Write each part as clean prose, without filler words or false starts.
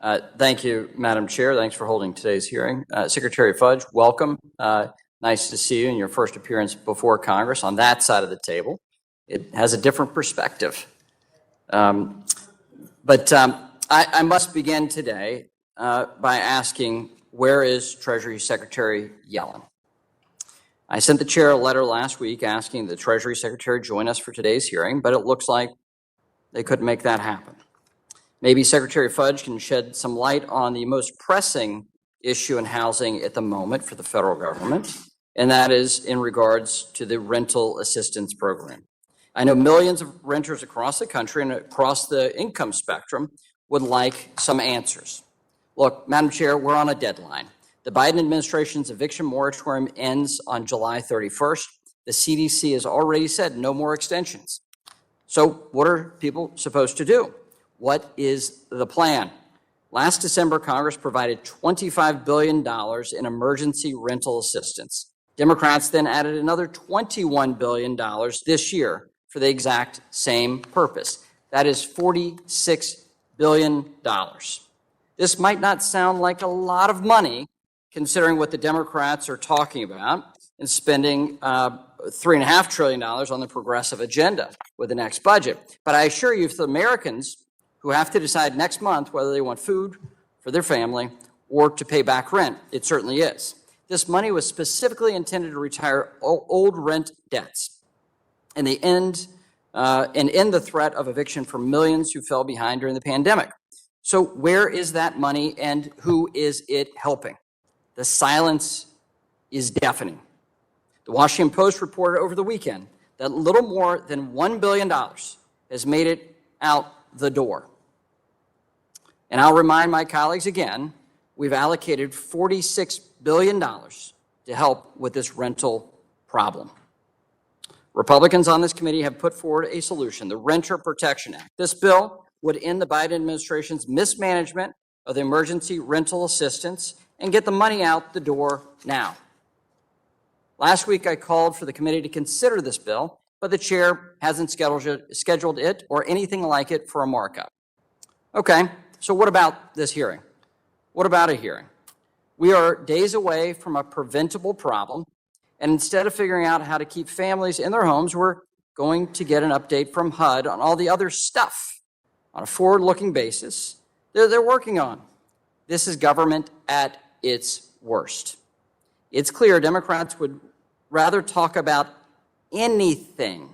Thank you, Madam Chair. Thanks for holding today's hearing. Secretary Fudge, welcome. Nice to see you in your first appearance before Congress on that side of the table. It has a different perspective. I must begin today by asking, where is Treasury Secretary Yellen? I sent the chair a letter last week asking the Treasury Secretary join us for today's hearing, but it looks like they couldn't make that happen. Maybe Secretary Fudge can shed some light on the most pressing issue in housing at the moment for the federal government, and that is in regards to the rental assistance program. I know millions of renters across the country and across the income spectrum would like some answers. Look, Madam Chair, we're on a deadline. The Biden administration's eviction moratorium ends on July 31st. The CDC has already said no more extensions. So what are people supposed to do? What is the plan? Last December, Congress provided $25 billion in emergency rental assistance. Democrats then added another $21 billion this year for the exact same purpose. That is $46 billion. This might not sound like a lot of money, considering what the Democrats are talking about and spending $3.5 trillion on the progressive agenda with the next budget. But I assure you, if the Americans who have to decide next month whether they want food for their family or to pay back rent, it certainly is. This money was specifically intended to retire old rent debts and end the threat of eviction for millions who fell behind during the pandemic. So where is that money and who is it helping? The silence is deafening. The Washington Post reported over the weekend that little more than $1 billion has made it out the door. And I'll remind my colleagues again, we've allocated $46 billion to help with this rental problem. Republicans on this committee have put forward a solution, the Renter Protection Act. This bill would end the Biden administration's mismanagement of the emergency rental assistance and get the money out the door now. Last week, I called for the committee to consider this bill, but the chair hasn't scheduled it or anything like it for a markup. Okay, so what about this hearing? What about a hearing? We are days away from a preventable problem, and instead of figuring out how to keep families in their homes, we're going to get an update from HUD on all the other stuff on a forward-looking basis that they're working on. This is government at its worst. It's clear Democrats would rather talk about anything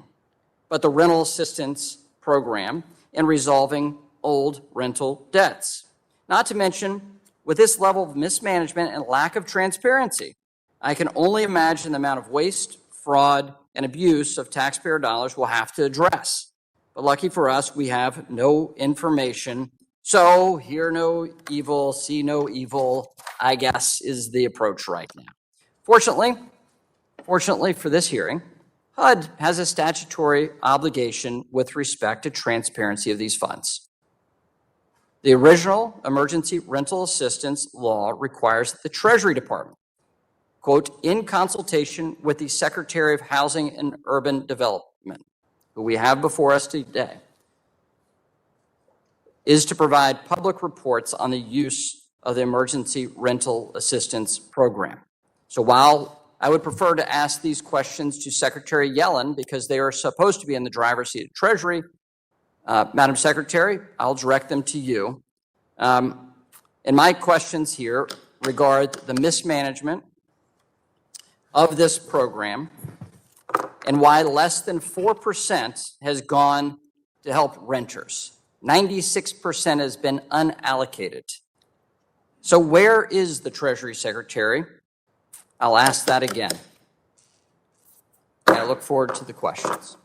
but the rental assistance program and resolving old rental debts. Not to mention, with this level of mismanagement and lack of transparency, I can only imagine the amount of waste, fraud, and abuse of taxpayer dollars we'll have to address. But lucky for us, we have no information. So hear no evil, see no evil, I guess, is the approach right now. Fortunately for this hearing, HUD has a statutory obligation with respect to transparency of these funds. The original emergency rental assistance law requires that the Treasury Department, quote, in consultation with the Secretary of Housing and Urban Development, who we have before us today, is to provide public reports on the use of the emergency rental assistance program. So while I would prefer to ask these questions to Secretary Yellen because they are supposed to be in the driver's seat of Treasury, Madam Secretary, I'll direct them to you. And my questions here regard the mismanagement of this program and why less than 4% has gone to help renters. 96% has been unallocated. So where is the Treasury Secretary? I'll ask that again. I look forward to the questions.